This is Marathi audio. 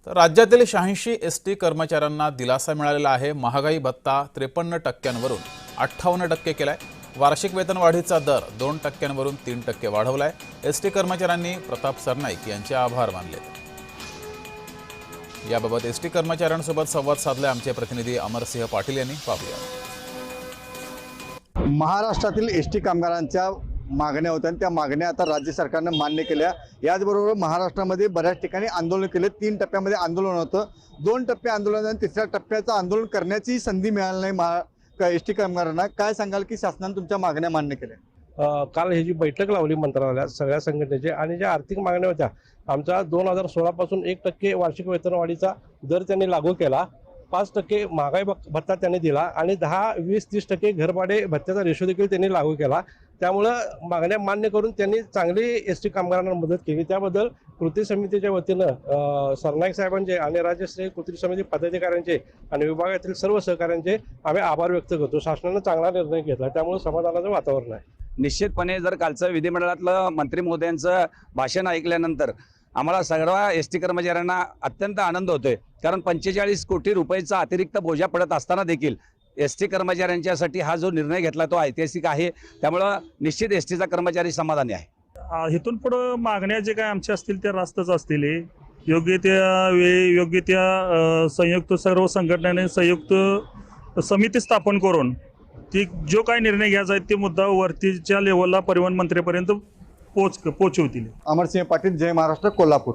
तर राज्यातील 86 एसटी कर्मचाऱ्यांना दिलासा मिळालेला आहे। महागाई भत्ता 53% 58% केलाय। वार्षिक वेतन वाढीचा दर 2% 3% वाढवलाय। एसटी कर्मचाऱ्यांनी प्रताप सरनाईक यांचे आभार मानले। याबाबत एसटी कर्मचाऱ्यांसोबत संवाद साधले आमचे प्रतिनिधी अमरसिंह पाटील यांनी। पाहूया। महाराष्ट्रातील एसटी कामगारांच्या मागण्या होत्या आणि त्या मागण्या आता राज्य सरकारने मान्य केल्या। याचबरोबर महाराष्ट्रामध्ये बऱ्याच ठिकाणी आंदोलन केले। 3 टप्प्यामध्ये आंदोलन होतं। 2 टप्पे आंदोलन आणि तिसऱ्या टप्प्याचं आंदोलन करण्याची संधी मिळाली नाही एसटी कामगारांना। काय सांगाल की शासनाने तुमच्या मागण्या मान्य केल्या? काल ही जी बैठक लावली मंत्रालयात सगळ्या संघटनेचे आणि ज्या आर्थिक मागण्या होत्या, आमचा 2016 पासून 1% वार्षिक वेतनवाढीचा दर त्यांनी लागू केला, 5% महागाई भत्ता त्यांनी दिला आणि 10, 20, 30% घरभाडे भत्त्याचा रेशो देखील त्यांनी लागू केला। त्यामुळं मागण्या मान्य करून त्यांनी चांगली एसटी कामगारांना मदत केली। त्याबद्दल कृती समितीच्या वतीनं सरनाईक साहेबांचे आणि राज्यस्तरीय कृती समिती पदाधिकाऱ्यांचे आणि विभागातील सर्व सहकाऱ्यांचे आम्ही आभार व्यक्त करतो। शासनाने चांगला निर्णय घेतला, त्यामुळे समाधानाचं वातावरण आहे। निश्चितपणे जर कालचं विधिमंडळातलं मंत्री महोदयांचं भाषण ऐकल्यानंतर आम्हाला सर्व एसटी कर्मचाऱ्यांना अत्यंत आनंद होतोय, कारण 45 कोटी रुपयाचा अतिरिक्त बोजा पडत असताना देखील एसटी कर्मचाऱ्यांच्यासाठी हा जो निर्णय घेतला तो ऐतिहासिक आहे। त्यामुळं निश्चित एसटीचा कर्मचारी समाधानी आहे। इथून पुढे मागण्या जे काय आमच्या असतील त्या रास्तच असतील। योग्य त्या वेळी योग्य त्या संयुक्त सर्व संघटनेने संयुक्त समिती स्थापन करून ती जो काही निर्णय घ्यायचा आहे ते मुद्दा वरतीच्या लेवलला परिवहन मंत्र्यापर्यंत पोहोचवतील। अमरसिंह पाटील, जय महाराष्ट्र, कोल्हापूर।